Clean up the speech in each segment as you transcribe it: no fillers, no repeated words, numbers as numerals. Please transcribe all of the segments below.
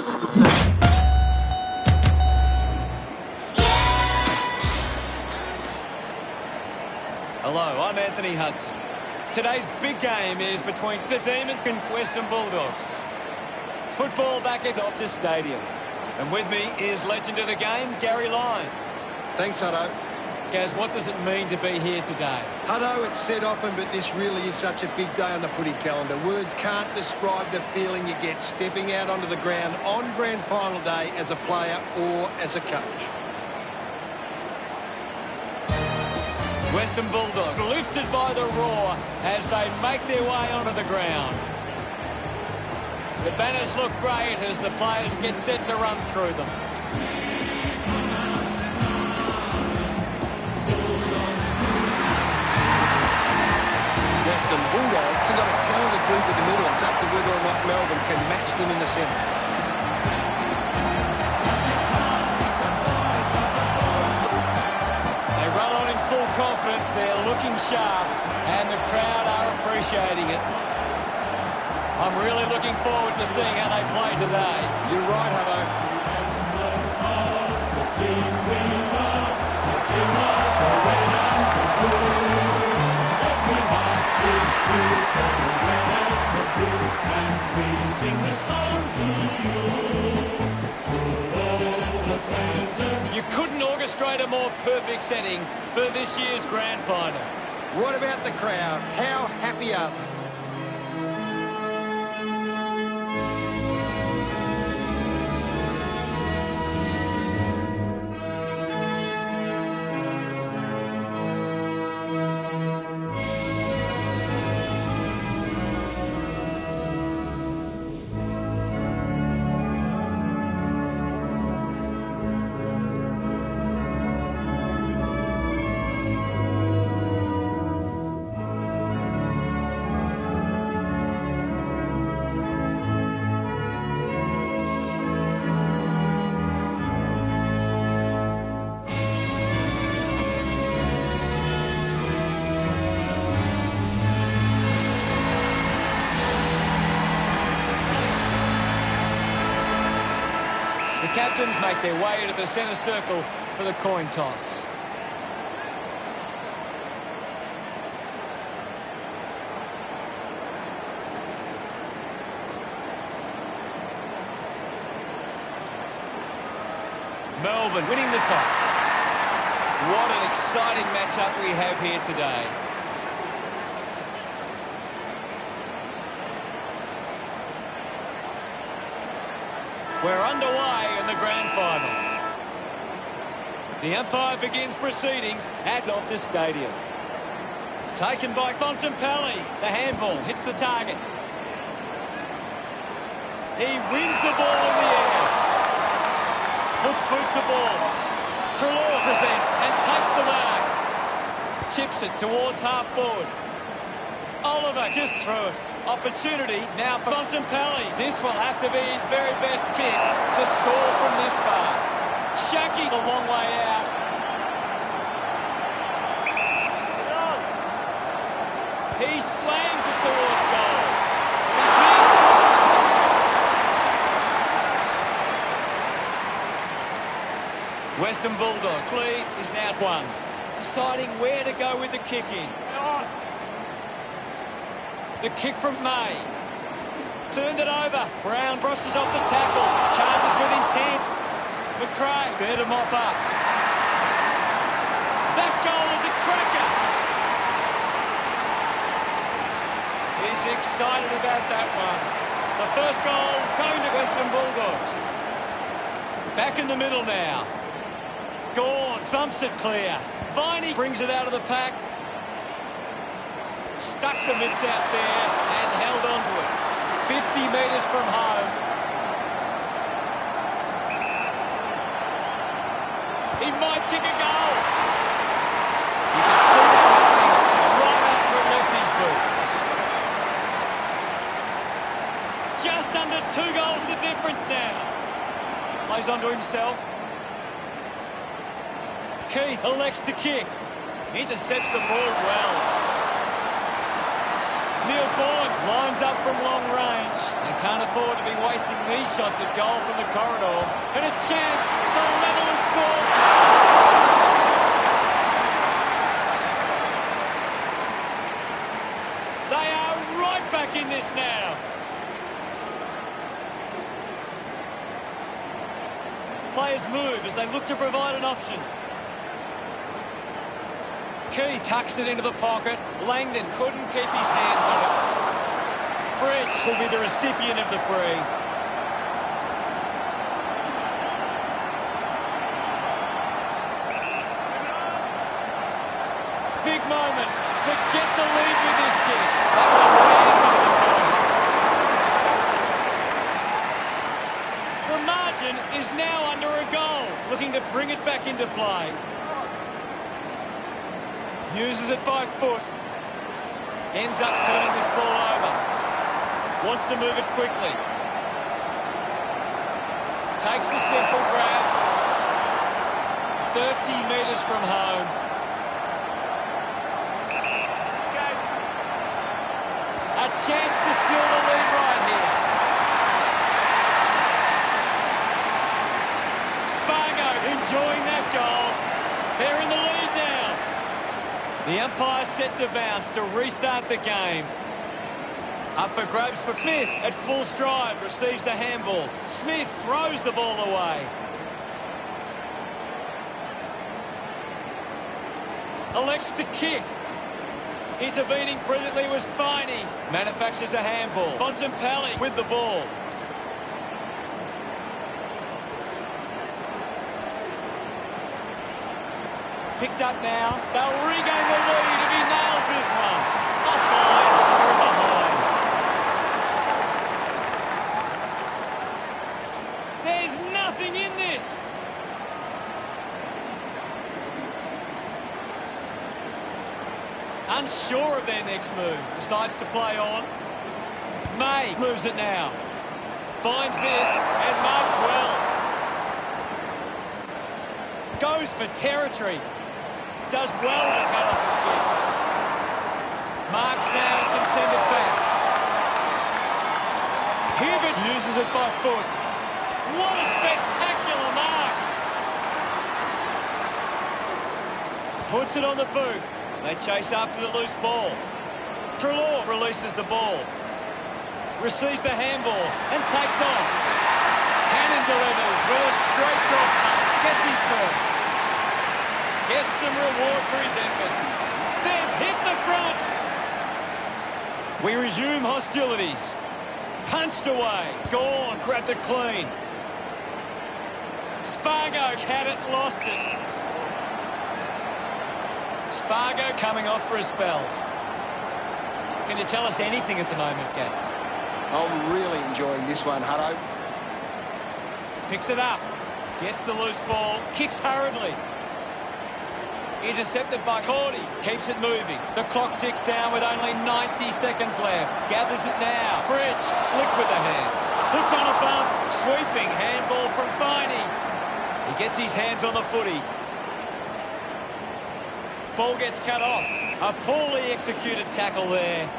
Hello, I'm Anthony Hudson. Today's big game is between the Demons and Western Bulldogs. Football back at Optus Stadium. And with me is legend of the game, Gary Lyon. Thanks, Hutto. Gaz, what does it mean to be here today? Hutto, it's said often, but this really is such a big day on the footy calendar. Words can't describe the feeling you get stepping out onto the ground on Grand Final day as a player or as a coach. Western Bulldogs lifted by the roar as they make their way onto the ground. The banners look great as the players get set to run through them. Western Bulldogs have got a talented group in the middle. It's up to whether or not Melbourne can match them in the centre. They run on in full confidence. They're looking sharp and the crowd are appreciating it. I'm really looking forward to seeing how they play today. You're right, Hutto. The team we love, the team of the red and the blue. Every heart is true for the red and the blue, and we sing this song to you. Through all acquaintance. You couldn't orchestrate a more perfect setting for this year's Grand Final. What about the crowd? How happy are they? The captains make their way to the centre circle for the coin toss. Melbourne winning the toss. What an exciting matchup we have here today. We're underway in the Grand Final. The umpire begins proceedings at Optus Stadium. Taken by Bontempelli. The handball hits the target. He wins the ball in the air. Puts boot to ball. Trelaw presents and takes the mark. Chips it towards half forward. Oliver just threw it. Opportunity now for Bontempelli. This will have to be his very best kick to score from this far. Shaki a long way out. He slams it towards goal. He's missed. Western Bulldogs lead is now 1. Deciding where to go with the kick in. The kick from May. Turned it over. Brown crosses off the tackle. Charges with intent. McRae there to mop up. That goal is a cracker. He's excited about that one. The first goal going to Western Bulldogs. Back in the middle now. Gawn thumps it clear. Viney brings it out of the pack. Stuck the mitts out there and held on to it. 50 metres from home. He might kick a goal. You can see that happening right after it left his boot. Just under 2 goals the difference now. Plays onto himself. Keith elects to kick. Intercepts the ball well. Melbourne lines up from long range and can't afford to be wasting these shots at goal from the corridor. And a chance to level the scores. They are right back in this now. Players move as they look to provide an option. Key tucks it into the pocket. Langdon couldn't keep his hands on it. Fritsch will be the recipient of the free. Big moment to get the lead with this kick. That one lands into the post. The margin is now under a goal, looking to bring it back into play. Uses it by foot. Ends up turning this ball over. Wants to move it quickly. Takes a simple grab. 30 metres from home. A chance to steal the lead right here. Spargo enjoying that goal. They're in the lead now. The umpire set to bounce to restart the game. Up for grabs for Smith at full stride, receives the handball. Smith throws the ball away. Elects to kick. Intervening brilliantly was Finey. Manufactures the handball. Bontempelli with the ball. Picked up now. They'll regain the lead if he nails this one. Offline or behind. There's nothing in this. Unsure of their next move. Decides to play on. May moves it now. Finds this and marks well. Goes for territory. Does well to cut off the kick. Marks now and can send it back. Hibbert uses it by foot. What a spectacular mark! Puts it on the boot. They chase after the loose ball. Treloar releases the ball. Receives the handball and takes off. Hannon delivers with a straight drop pass. Gets his first. Gets some reward for his efforts. They've hit the front. We resume hostilities. Punched away. Gone. Grabbed it clean. Spargo had it, lost it. Spargo coming off for a spell. Can you tell us anything at the moment, Gags? I'm really enjoying this one, Hutto. Picks it up. Gets the loose ball. Kicks hurriedly. Intercepted by Cordy. Keeps it moving. The clock ticks down with only 90 seconds left. Gathers it now. Fritsch, slick with the hands. Puts on a bump. Sweeping handball from Finey. He gets his hands on the footy. Ball gets cut off. A poorly executed tackle there.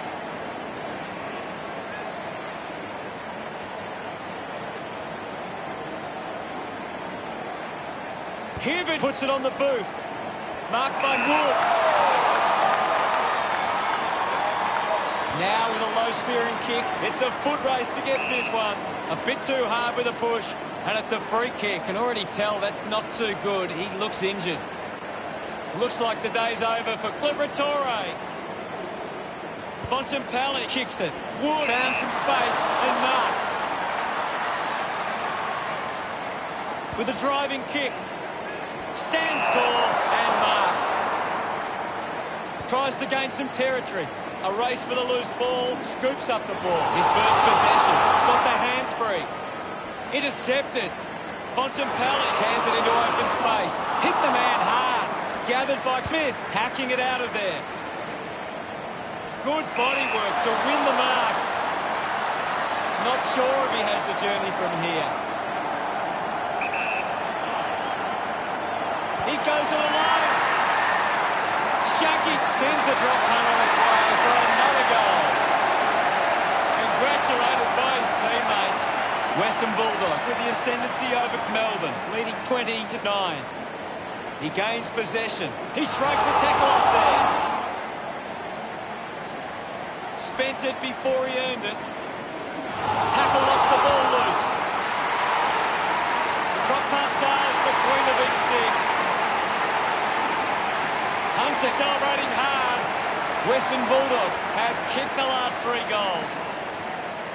Hibbert puts it on the boot. Marked by Wood. Now with a low spearing kick. It's a foot race to get this one. A bit too hard with a push. And it's a free kick. Can already tell that's not too good. He looks injured. Looks like the day's over for Liberatore. Bontempelli kicks it. Wood found some space and marked. With a driving kick. Stands tall and marks. Tries to gain some territory. A race for the loose ball. Scoops up the ball. His first possession. Got the hands free. Intercepted. Bontempelli cans it into open space. Hit the man hard. Gathered by Smith. Hacking it out of there. Good body work to win the mark. Not sure if he has the journey from here. He goes to the line. Shaki sends the drop punt on its way for another goal. by his teammates. Western Bulldogs with the ascendancy over Melbourne, leading 20-9. He gains possession. He shrugs the tackle off there. Spent it before he earned it. Tackle knocks the ball loose. The drop punt sails between the big sticks. Hunter celebrating hard. Western Bulldogs have kicked the last 3 goals.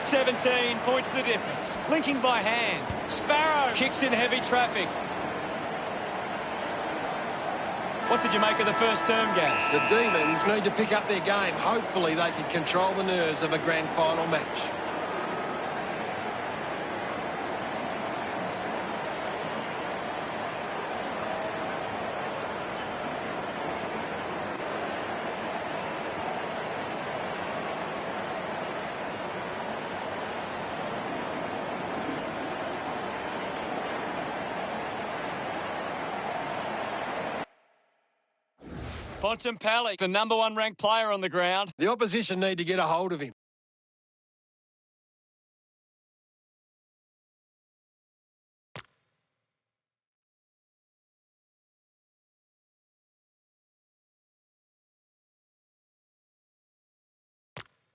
17 points the difference. Linking by hand. Sparrow kicks in heavy traffic. What did you make of the first term, Gaz? The Demons need to pick up their game. Hopefully they can control the nerves of a grand final match. Bontempelli, the #1 ranked player on the ground. The opposition need to get a hold of him.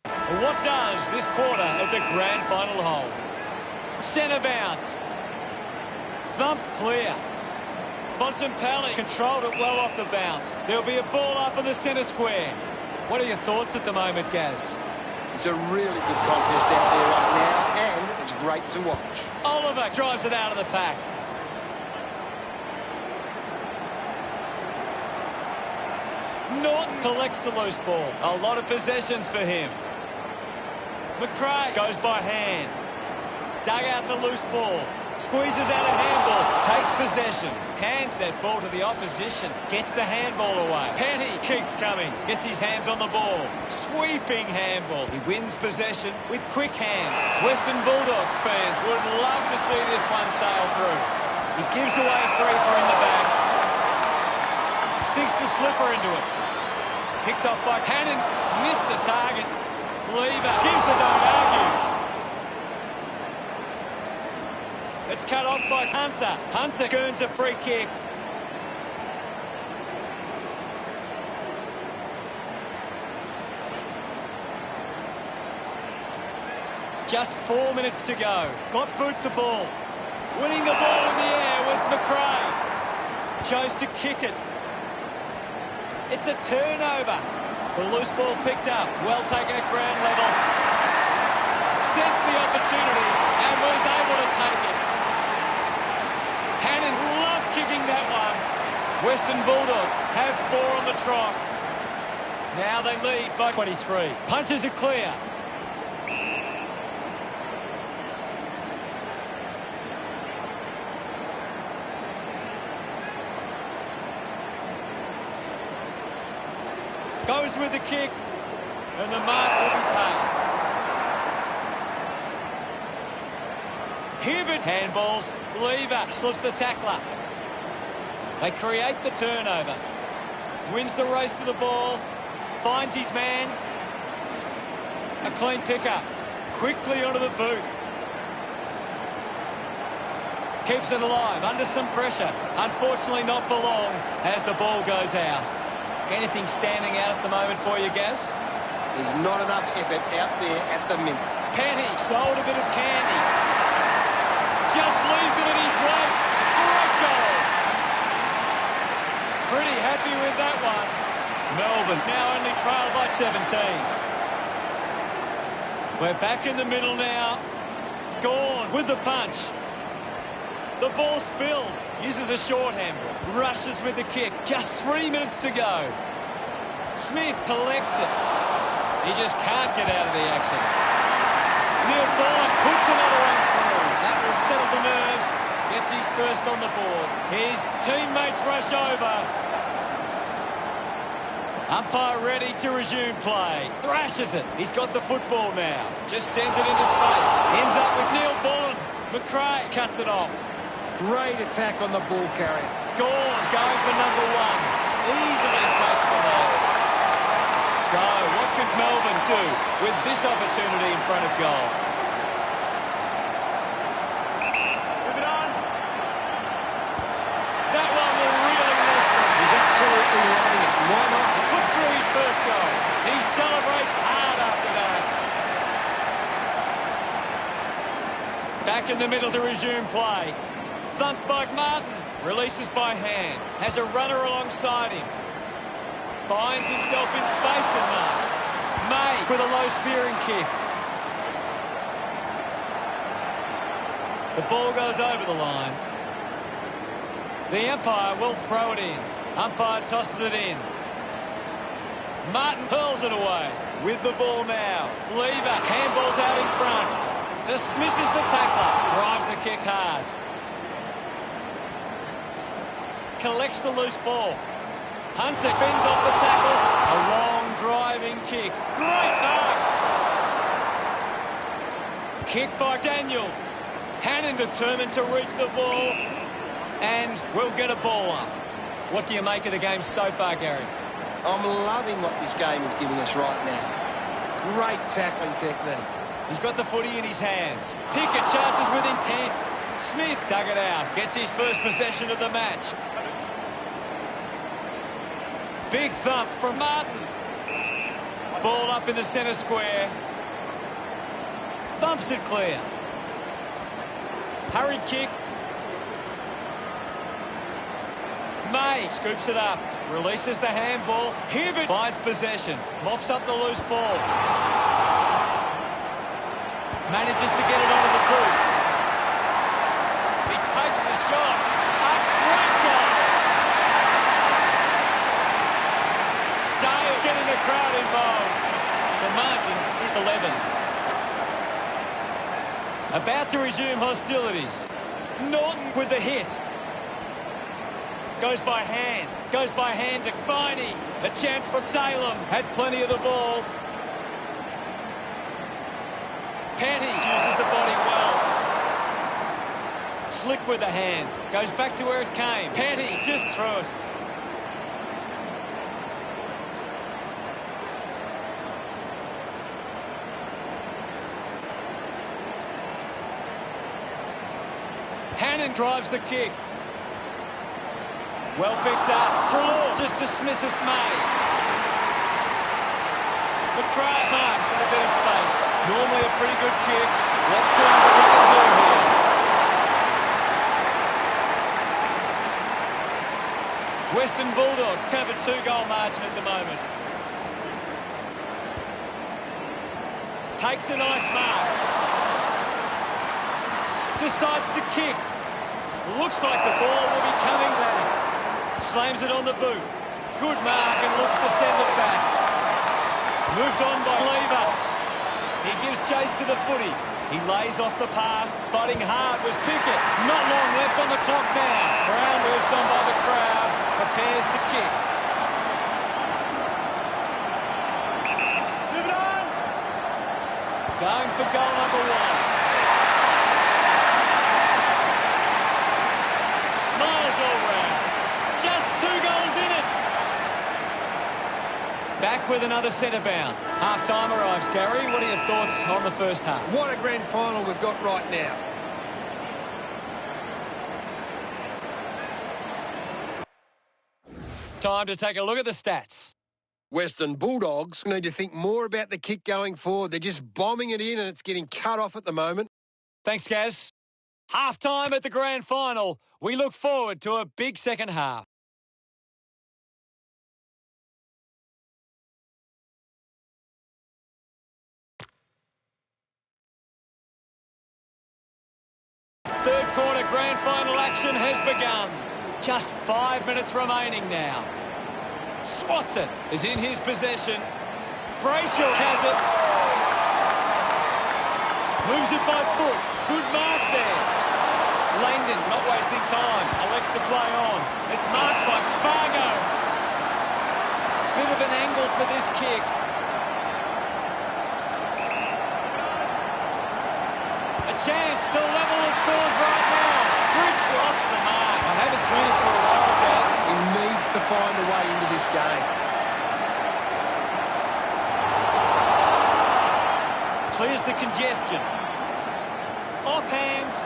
What does this quarter of the grand final hold? Centre bounce. Thumped clear. Bontempelli controlled it well off the bounce. There'll be a ball up in the centre square. What are your thoughts at the moment, Gaz? It's a really good contest out there right now, and it's great to watch. Oliver drives it out of the pack. Norton collects the loose ball. A lot of possessions for him. McRae goes by hand. Dug out the loose ball. Squeezes out a handball. Takes possession. Hands that ball to the opposition. Gets the handball away. Petty keeps coming. Gets his hands on the ball. Sweeping handball. He wins possession with quick hands. Western Bulldogs fans would love to see this one sail through. He gives away a free for in the back. Sinks the slipper into it. Picked off by Cannon. Missed the target. Lever gives the don't argue. It's cut off by Hunter. Hunter earns a free kick. Just 4 minutes to go. Got boot to ball. Winning the ball in the air was McRae. Chose to kick it. It's a turnover. The loose ball picked up. Well taken at ground level. Sensed the opportunity and was able to take it. Hannon loved kicking that one. Western Bulldogs have 4 on the trot. Now they lead by 23. Punches are clear. Goes with the kick, and the mark will be paid. Hibbert handballs. Lever slips the tackler. They create the turnover. Wins the race to the ball. Finds his man. A clean pickup. Quickly onto the boot. Keeps it alive under some pressure. Unfortunately not for long as the ball goes out. Anything standing out at the moment for you, Gaz? There's not enough effort out there at the minute. Petty sold a bit of candy. Just leaves them at his weight. Great goal. Pretty happy with that one. Melbourne now only trailed by 17. We're back in the middle now. Gorn with the punch. The ball spills. Uses a short handball. Rushes with the kick. Just 3 minutes to go. Smith collects it. He just can't get out of the action. Neil Bourne puts another one through. That will settle the nerves. Gets his first on the board. His teammates rush over. Umpire ready to resume play. Thrashes it. He's got the football now. Just sends it into space. Ends up with Neil Bourne. McRae cuts it off. Great attack on the ball carrier. Gorn going for #1. Easily takes below. So, what could Melbourne do with this opportunity in front of goal? Back in the middle to resume play. Thumped by Martin. Releases by hand. Has a runner alongside him. Finds himself in space and marks. May with a low spearing kick. The ball goes over the line. The umpire will throw it in. Umpire tosses it in. Martin hurls it away. With the ball now. Lever handballs out in front. Dismisses the tackler. Drives the kick hard. Collects the loose ball. Hunter fends off the tackle. A long driving kick. Great mark. Kick by Daniel. Hannon determined to reach the ball. And we'll get a ball up. What do you make of the game so far, Gary? I'm loving what this game is giving us right now. Great tackling technique. He's got the footy in his hands. Pickett charges with intent. Smith dug it out. Gets his first possession of the match. Big thump from Martin. Ball up in the centre square. Thumps it clear. Hurried kick. May scoops it up. Releases the handball. Hibbert finds possession. Mops up the loose ball. Manages to get it onto the boot. He takes the shot. A great goal. Dale getting the crowd involved. The margin is 11. About to resume hostilities. Norton with the hit. Goes by hand. Goes by hand to Finey. A chance for Salem. Had plenty of the ball. Petty uses the body well. Slick with the hands. Goes back to where it came. Petty just through it. Hannon drives the kick. Well picked up. Trelaw just dismisses May. The crowd marks in a bit of space. Normally a pretty good kick. Let's see what we can do here. Western Bulldogs have a 2-goal margin at the moment. Takes a nice mark. Decides to kick. Looks like the ball will be coming back. Slams it on the boot. Good mark and looks to send it back. Moved on by Lever. He gives chase to the footy. He lays off the pass. Fighting hard was Pickett. Not long left on the clock now. Brown moves on by the crowd. Prepares to kick. Move it on. Going for goal number 1. Smiles all round. Just 2 goals in it. Back with another centre bounce. Half-time arrives, Gary. What are your thoughts on the first half? What a grand final we've got right now. Time to take a look at the stats. Western Bulldogs need to think more about the kick going forward. They're just bombing it in and it's getting cut off at the moment. Thanks, Gaz. Half-time at the grand final. We look forward to a big second half. Third quarter grand final action has begun. Just 5 minutes remaining now. Spots it. Is in his possession. Brayshaw has it. Moves it by foot. Good mark there. Langdon not wasting time. Elects to play on. It's marked by Spargo. Bit of an angle for this kick. A chance to level the scores right now. Fritz drops the mark. I haven't seen it for a while, guys. He needs to find a way into this game. Clears the congestion. Off hands.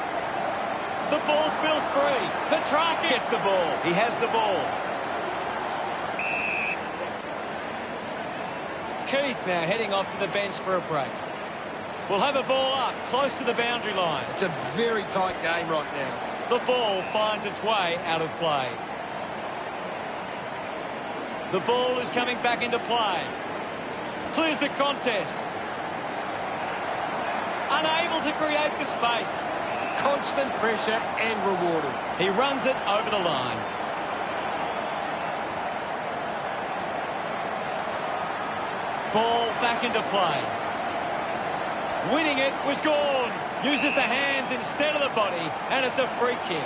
The ball spills free. Petrarca gets the ball. He has the ball. Keith now heading off to the bench for a break. We'll have a ball up, close to the boundary line. It's a very tight game right now. The ball finds its way out of play. The ball is coming back into play. Clears the contest. Unable to create the space. Constant pressure and rewarded. He runs it over the line. Ball back into play. Winning it was gone. Uses the hands instead of the body, and it's a free kick.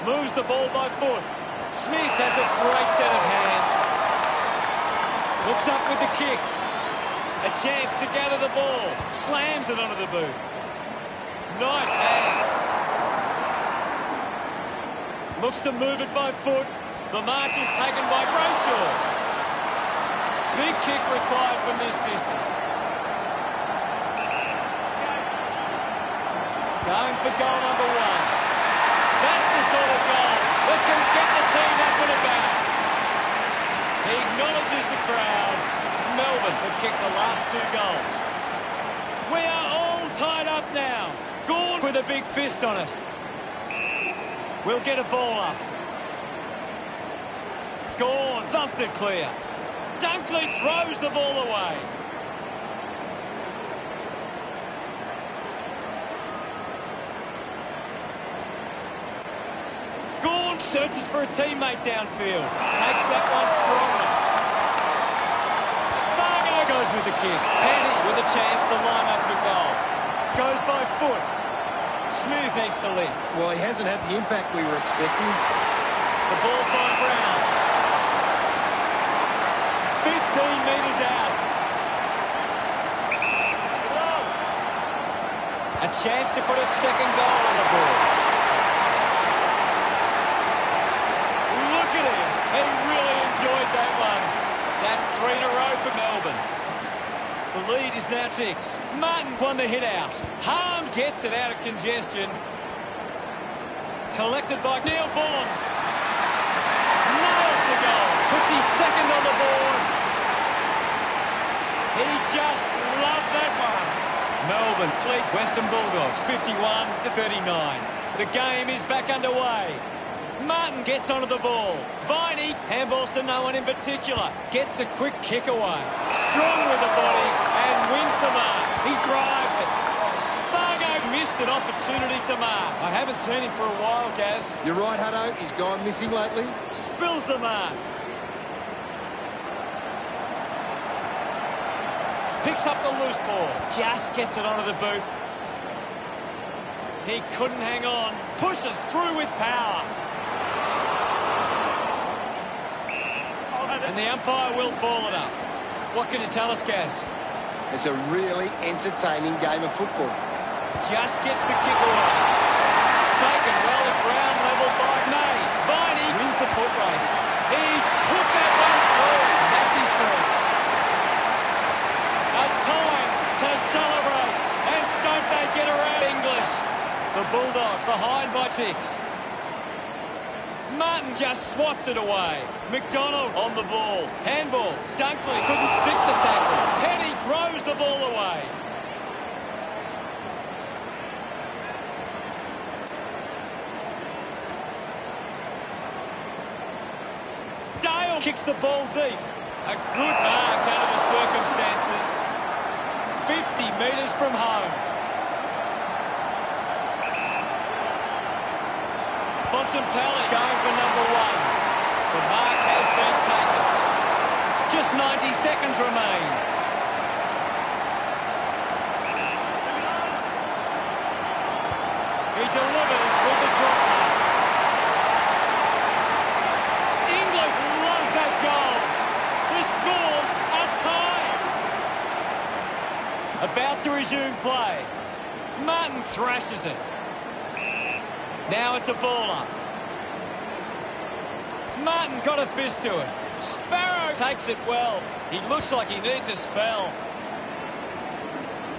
Moves the ball by foot. Smith has a great set of hands. Looks up with the kick. A chance to gather the ball. Slams it onto the boot. Nice hands. Looks to move it by foot. The mark is taken by Brayshaw. Big kick required from this distance. Going for goal number one. That's the sort of goal that can get the team up and about. He acknowledges the crowd. Melbourne have kicked the last 2 goals. We are all tied up now. Gone with a big fist on it. We'll get a ball up. Gone, thumped it clear. Dunkley throws the ball away. Gone searches for a teammate downfield. Takes that one strongly. Spargo goes with the kick. Petty with a chance to line up the goal. Goes by foot. Smooth needs to lead. Well, he hasn't had the impact we were expecting. The ball finds round. 15 metres out. A chance to put a second goal on the board. Look at him. He really enjoyed that one. That's 3 in a row for Melbourne. The lead is now 6. Martin won the hit out. Harms gets it out of congestion. Collected by Neil Bullen. Nails the goal. Puts his second on the board. He just loved that one. Melbourne lead Western Bulldogs 51-39. The game is back underway. Martin gets onto the ball. Viney handballs to no one in particular. Gets a quick kick away. Strong with the body and wins the mark. He drives it. Spargo missed an opportunity to mark. I haven't seen him for a while, Gaz. You're right, Hutto. He's gone missing lately. Spills the mark. Picks up the loose ball. Just gets it onto the boot. He couldn't hang on. Pushes through with power. And the umpire will ball it up. What can you tell us, Gaz? It's a really entertaining game of football. Just gets the kick away. Taken well at ground level by May. Viney wins the foot race. He's put that one through. That's his first. A time to celebrate. And don't they get around English? The Bulldogs behind by 6. Martin just swats it away. McDonald on the ball. Handballs. Dunkley couldn't stick the tackle. Penny throws the ball away. Dale kicks the ball deep. A good mark under the circumstances. 50 metres from home. Bontempelli going for number 1. The mark has been taken. Just 90 seconds remain. He delivers with the drop mark. English loves that goal. The scores are tied. About to resume play. Martin thrashes it. Now it's a ball up. Martin got a fist to it. Sparrow takes it well. He looks like he needs a spell.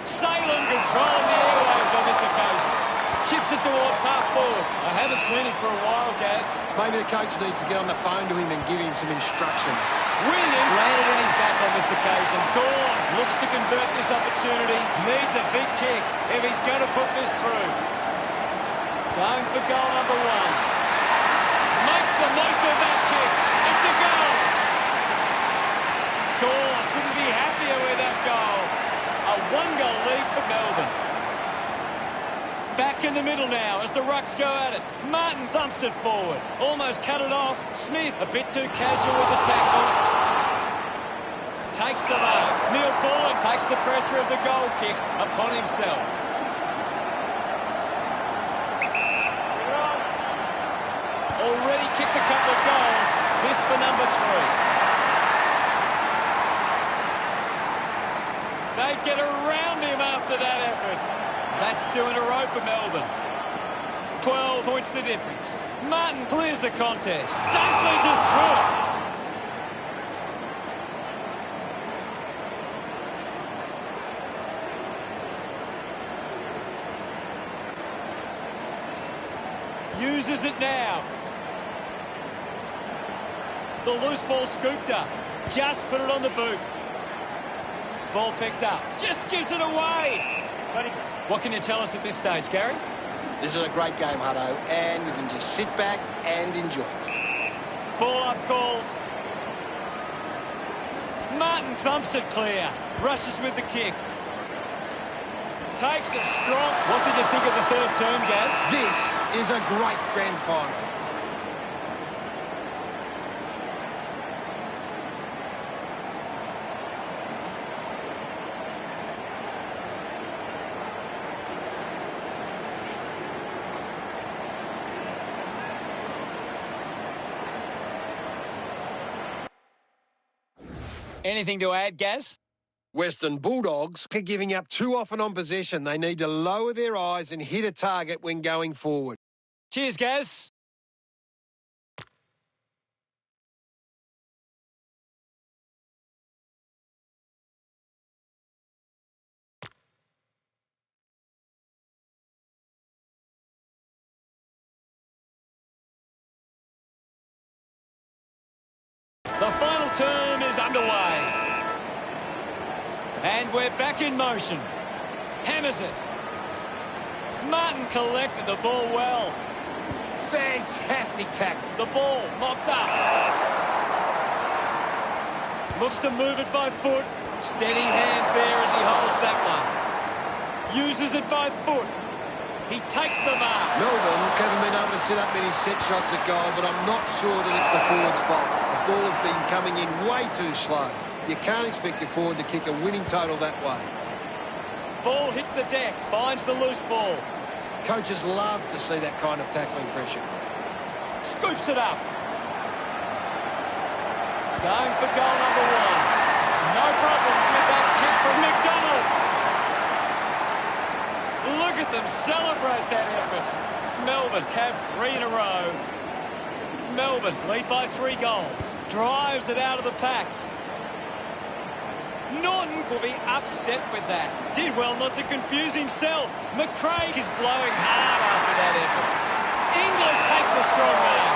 Salem controlling the airwaves on this occasion. Chips Chips it towards half-forward. I haven't seen him for a while, Gaz. Maybe the coach needs to get on the phone to him and give him some instructions. Williams landed on his back on this occasion. Gorn looks to convert this opportunity. Needs a big kick if he's going to put this through. Going for goal number 1. Makes the most of that kick. It's a goal. Gorn couldn't be happier with that goal. A 1-goal lead for Melbourne. Back in the middle now as the Rucks go at it. Martin thumps it forward. Almost cut it off. Smith a bit too casual with the tackle. Takes the mark. Neil Bullen takes the pressure of the goal kick upon himself. Already kicked a couple of goals. This for number 3. They get around him after that effort. That's 2 in a row for Melbourne. 12 points the difference. Martin clears the contest. Dunkley just through it. Uses it now. The loose ball scooped up. Just put it on the boot. Ball picked up. Just gives it away. What can you tell us at this stage, Gary? This is a great game, Hutto, and we can just sit back and enjoy it. Ball up called. Martin thumps it clear. Rushes with the kick. Takes a strong... What did you think of the third term, Gaz? This is a great grand final. Anything to add, Gaz? Western Bulldogs are giving up too often on possession. They need to lower their eyes and hit a target when going forward. Cheers, Gaz. The final term is underway. And we're back in motion. Hammers it. Martin collected the ball well. Fantastic tackle. The ball mopped up. Looks to move it by foot. Steady hands there as he holds that one. Uses it by foot. He takes the mark. Melbourne haven't been able to set up many set shots at goal, but I'm not sure that it's the forward's fault. The ball has been coming in way too slow. You can't expect your forward to kick a winning total that way. Ball hits the deck, finds the loose ball. Coaches love to see that kind of tackling pressure. Scoops it up. Going for goal number 1. No problems with that kick from McDonald. Look at them celebrate that effort. Melbourne have 3 in a row. Melbourne lead by 3 goals. Drives it out of the pack. Norton will be upset with that. Did well not to confuse himself. McCraig is blowing hard after that effort. Inglis takes the strong man.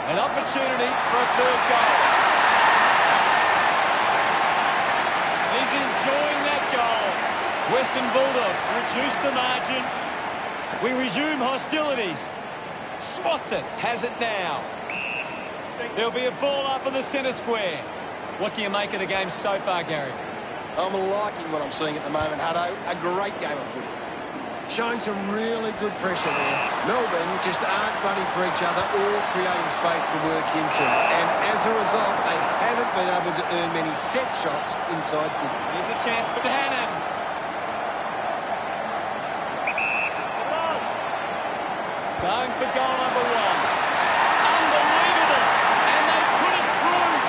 An opportunity for a 3rd goal. He's enjoying that goal. Western Bulldogs reduce the margin. We resume hostilities. Swats it, has it now. There'll be a ball up in the centre square. What do you make of the game so far, Gary? I'm liking what I'm seeing at the moment, Hutto. A great game of footy. Showing some really good pressure there. Melbourne just aren't running for each other or creating space to work into. And as a result, they haven't been able to earn many set shots inside 50. Here's a chance for Hannon. Going for goal number 1. Unbelievable. And they put it through.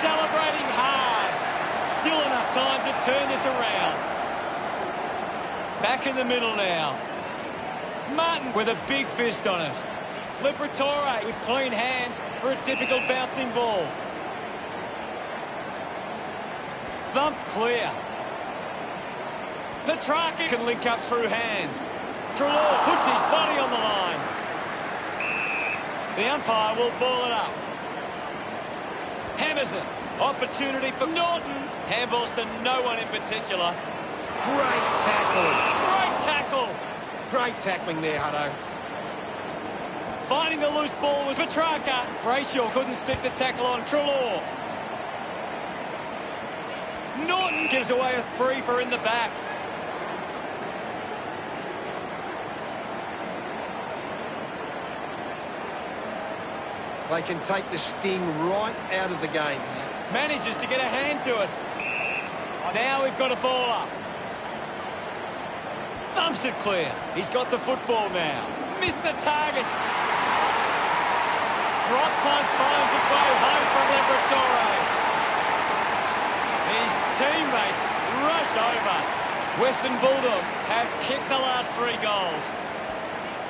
Celebrating hard. Still enough time to turn this around. Back in the middle now. Martin with a big fist on it. Liberatore with clean hands for a difficult bouncing ball. Thumped clear. Petrarca can link up through hands. Trelaw puts his body on the line. The umpire will ball it up. Hammers it. Opportunity for Norton. Handballs to no one in particular. Great tackle. Great tackle. Great tackling there, Hutto. Finding the loose ball was Petrarca. Brayshaw couldn't stick the tackle on Trelaw. Norton gives away a free for in the back. They can take the sting right out of the game here. Manages to get a hand to it. Now we've got a ball up. Thumps it clear. He's got the football now. Missed the target. Drop punt finds its way home from Liberatore. His teammates rush over. Western Bulldogs have kicked the last 3 goals.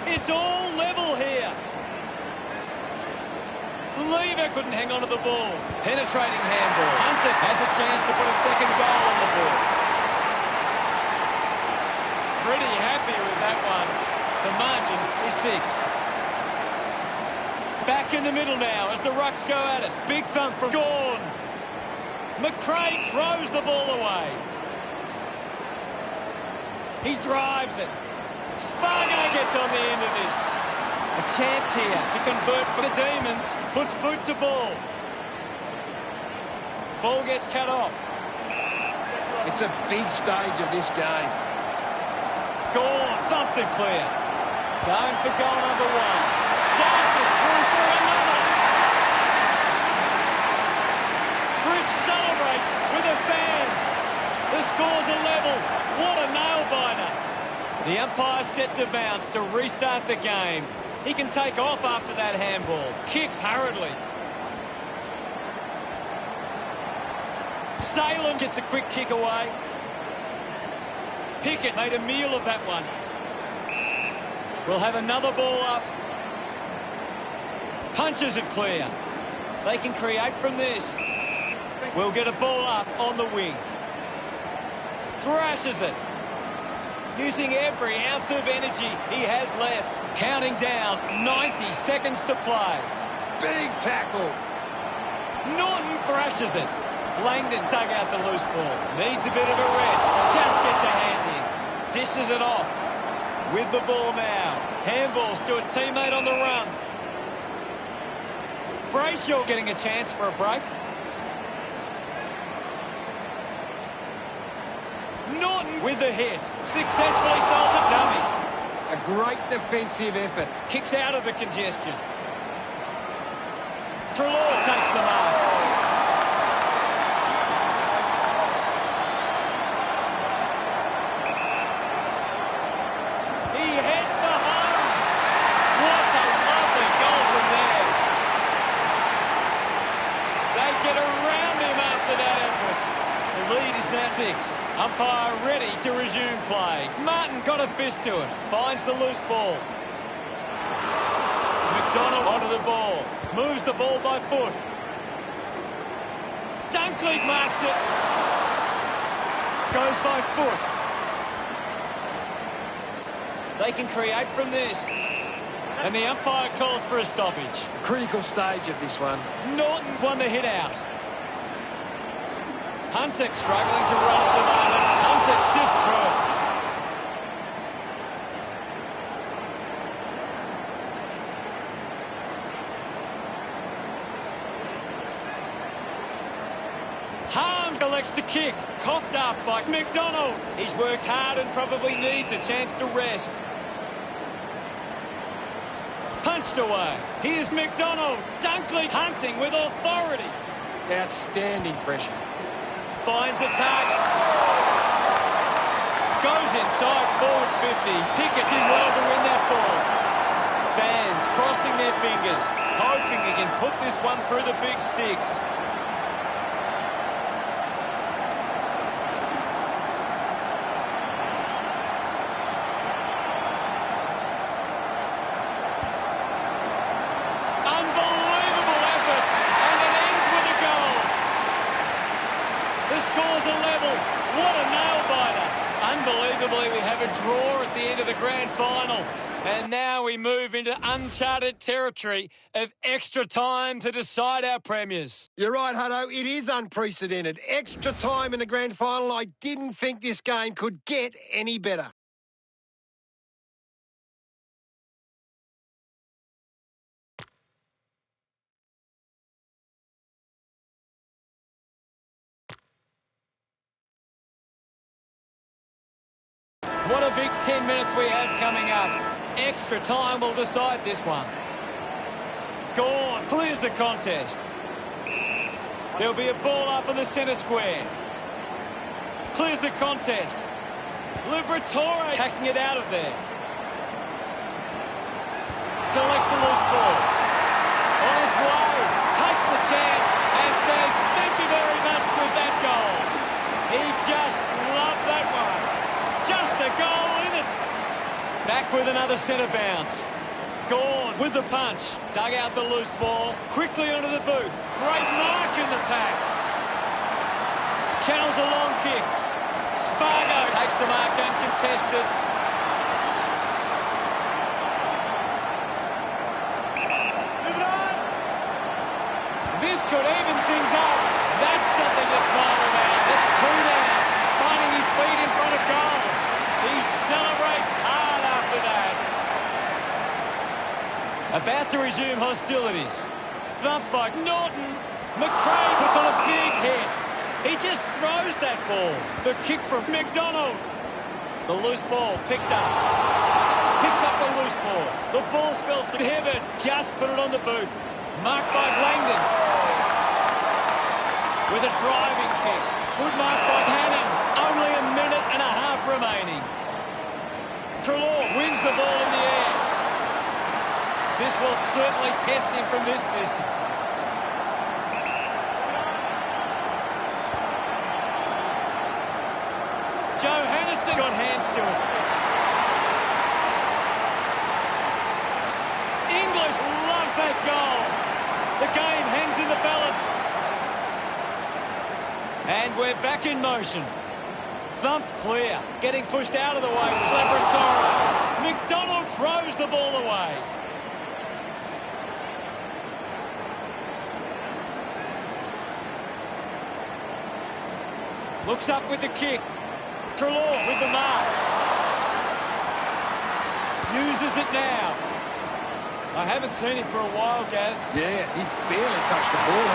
It's all level here. Lever couldn't hang on to the ball. Penetrating handball. Hunter has a chance to put a second goal on the board. Pretty happy with that one. The margin is 6. Back in the middle now as the Rucks go at it. Big thump from Gawn. McRae throws the ball away. He drives it. Spargo gets on the end of this. A chance here to convert for the Demons. Puts boot to ball. Ball gets cut off. It's a big stage of this game. Gawn thumped it clear. Going for goal number 1. Dance it through for another. Fritz celebrates with the fans. The score's a level. What a nail-biter. The umpire set to bounce to restart the game. He can take off after that handball. Kicks hurriedly. Salem gets a quick kick away. Pickett made a meal of that one. We'll have another ball up. Punches it clear. They can create from this. We'll get a ball up on the wing. Thrashes it. Using every ounce of energy he has left. Counting down, 90 seconds to play. Big tackle. Norton thrashes it. Langdon dug out the loose ball. Needs a bit of a rest. Just gets a hand in. Dishes it off. With the ball now. Handballs to a teammate on the run. Brayshaw getting a chance for a break. Norton with the hit. Successfully sold the dummy. A great defensive effort. Kicks out of the congestion. Trelaw takes the mark. He heads for home. What a lovely goal from there. They get around him after that effort. The lead is now 6. Umpire ready to resume play. Martin got a fist to it. Finds the loose ball. McDonald onto the ball. Moves the ball by foot. Dunkley marks it. Goes by foot. They can create from this. And the umpire calls for a stoppage. Critical stage of this one. Norton won the hit out. Hunter struggling to run at the moment. Hunter just threw it. Harms elects to kick. Coughed up by McDonald. He's worked hard and probably needs a chance to rest. Punched away. Here's McDonald. Dunkley hunting with authority. Outstanding pressure. Finds a target. Goes inside forward 50. Pickett did well to win that ball. Fans crossing their fingers, hoping he can put this one through the big sticks. Unbelievable effort, and it ends with a goal. The scores a level. What a nail-biter. Unbelievably, we have a draw at the end of the grand final. And now we move into uncharted territory of extra time to decide our premiers. You're right, Hutto. It is unprecedented. Extra time in the grand final. I didn't think this game could get any better. What a big 10 minutes we have coming up. Extra time will decide this one. Gone. Clears the contest. There'll be a ball up in the centre square. Clears the contest. Liberatore taking it out of there. Collects the loose ball. On his way. Takes the chance and says, thank you very much with that goal. He just loved that one. Just a goal in it. Back with another centre bounce. Gone with the punch. Dug out the loose ball. Quickly onto the boot. Great mark in the pack. Channels a long kick. Spargo takes the mark uncontested. This could even things up. That's something to smile about. It's 2 down. Finding his feet in front of goals. He celebrates hard after that. About to resume hostilities. Thump by Norton. McRae puts on a big hit. He just throws that ball. The kick from McDonald. The loose ball picked up. Picks up the loose ball. The ball spells to Hibbert. Just put it on the boot. Marked by Langdon. With a driving kick. Good mark by Hannon. Only a minute and a half remaining. Treloar wins the ball in the air. This will certainly test him from this distance. Joe Hennessy got hands to it. English loves that goal. The game hangs in the balance. And we're back in motion. Thumped clear. Getting pushed out of the way was Liberatore. McDonald throws the ball away. Looks up with the kick. Treloar with the mark. Uses it now. I haven't seen him for a while, Gaz. Yeah, he's barely touched the ball.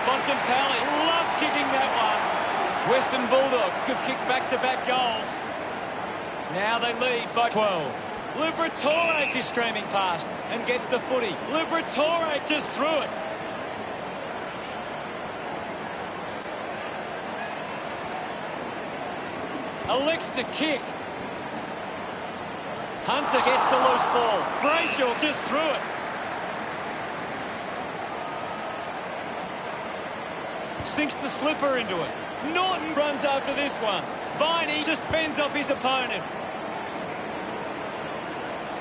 Bontempelli, love kicking that one. Western Bulldogs could kick back-to-back goals. Now they lead by 12. Liberatore is streaming past and gets the footy. Liberatore just threw it. Elects to kick. Hunter gets the loose ball. Brayshaw just threw it. Sinks the slipper into it. Norton runs after this one. Viney just fends off his opponent.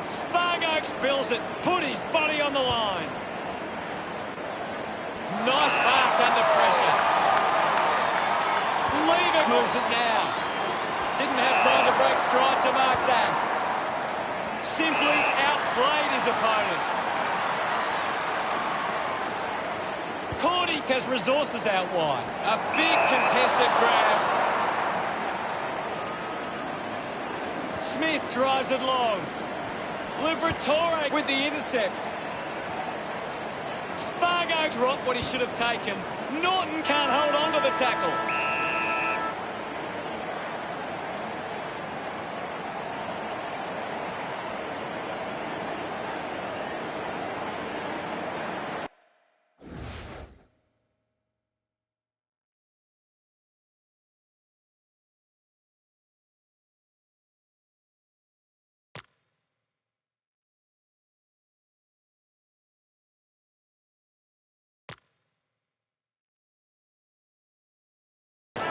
Spargo spills it. Put his body on the line. Nice mark under pressure. Lever moves it now. Didn't have time to break stride to mark that. Simply outplayed his opponent. Cordy has resources out wide. A big contested grab. Smith drives it long. Liberatore with the intercept. Spargo dropped what he should have taken. Norton can't hold on to the tackle.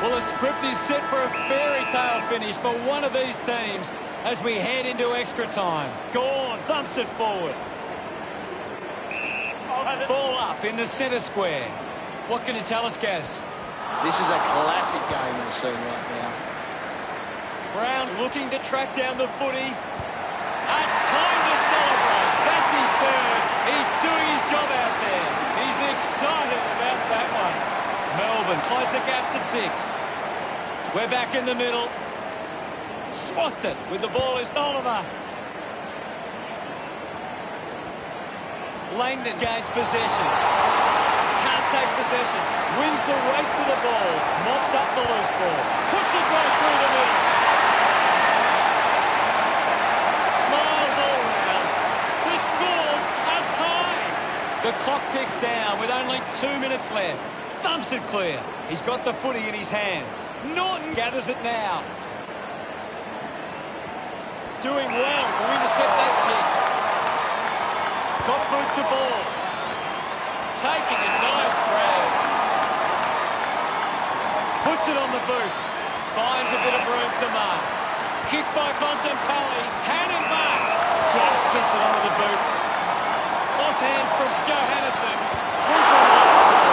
Well, the script is set for a fairy tale finish for one of these teams as we head into extra time. Gawn thumps it forward. Ball up in the centre square. What can you tell us, Gaz? This is a classic game we're seeing right now. Brown looking to track down the footy. And time to celebrate. That's his third. He's doing his job out there. He's excited about that one. Melbourne close the gap to 6. We're back in the middle. Swats it with the ball is Oliver. Langdon gains possession. Can't take possession. Wins the race to the ball. Mops up the loose ball. Puts it right through the middle. Smiles all round. The score's a tie. The clock ticks down with only 2 minutes left. Thumps it clear. He's got the footy in his hands. Norton gathers it now. Doing well to intercept that kick. Got boot to ball. Taking a nice grab. Puts it on the boot. Finds a bit of room to mark. Kick by Bontempelli. Handing marks. Just gets it onto the boot. Off hands from Johannesson. Through for a goal score.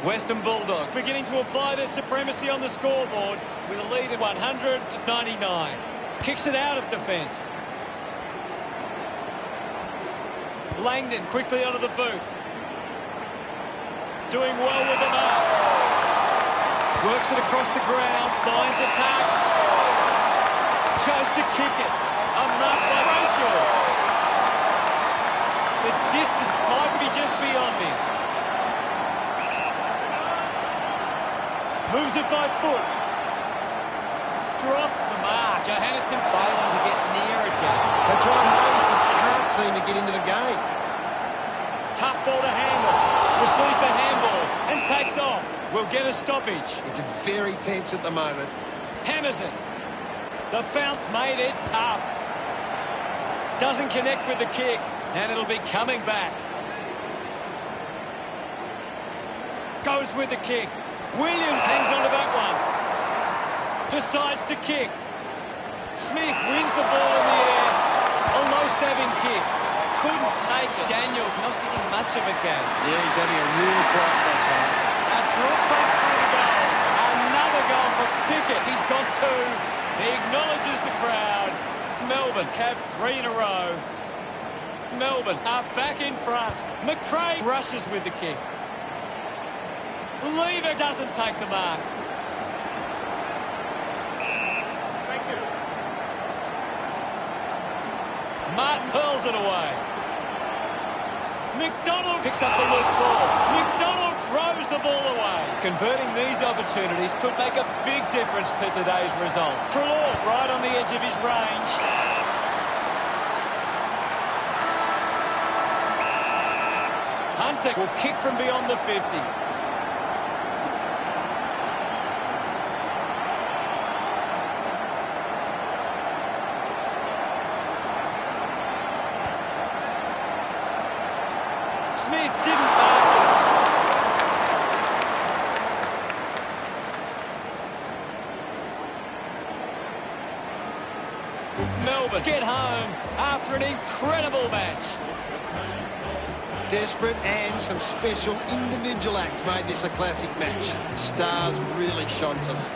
Western Bulldogs beginning to apply their supremacy on the scoreboard with a lead of 100-99. Kicks it out of defence. Langdon quickly onto the boot. Doing well with the mark. Works it across the ground. Finds a target. Chose to kick it. A mark by Brayshaw. The distance might be just beyond him. Moves it by foot. Drops the mark. Johannesson failing to get near it, Gaz. That's right, Harry. He just can't seem to get into the game. Tough ball to handle. Receives the handball and takes off. Will get a stoppage. It's very tense at the moment. Hammers it. The bounce made it tough. Doesn't connect with the kick, and it'll be coming back. Goes with the kick. Williams hangs onto that one. Decides to kick. Smith wins the ball in the air. A low-stabbing kick. Couldn't take it. Daniel not getting much of it, Gaz. Yeah, he's having a real quiet time. A drop back through the goal. Another goal for Pickett. He's got 2. He acknowledges the crowd. Melbourne have 3 in a row. Melbourne are back in front. McRae rushes with the kick. Lever doesn't take the mark. Thank you. Martin hurls it away. McDonald picks up the loose ball. McDonald throws the ball away. Converting these opportunities could make a big difference to today's result. Treloar right on the edge of his range. Hunter will kick from beyond the 50. Smith didn't mark it. Melbourne get home after an incredible match. Desperate and some special individual acts made this a classic match. The stars really shone tonight.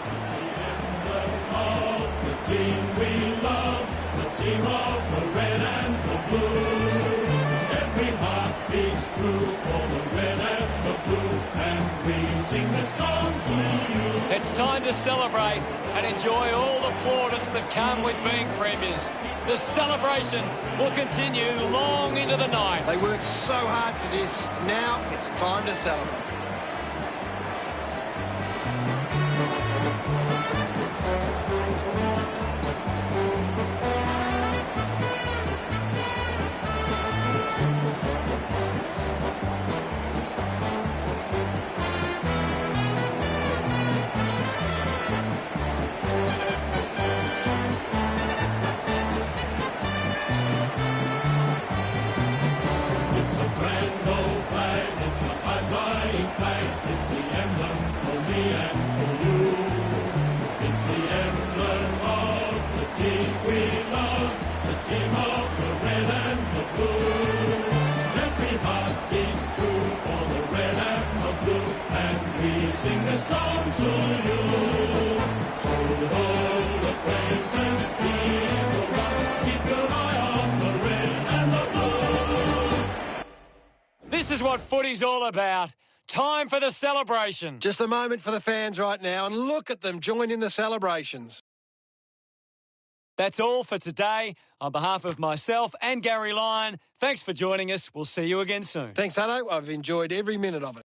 The team we love, the team of the red and the blue. Every heart beats true for the red and the blue, and we sing the song to you. It's time to celebrate and enjoy all the plaudits that come with being premiers. The celebrations will continue long into the night. They worked so hard for this. Now it's time to celebrate. It's a grand old flag, it's a high-flying Should old acquaintance be forgot, keep your eye on the red and the blue. This is what footy's all about. Time for the celebration. Just a moment for the fans right now, and look at them join in the celebrations. That's all for today. On behalf of myself and Gary Lyon, thanks for joining us. We'll see you again soon. Thanks, Hutto. I've enjoyed every minute of it.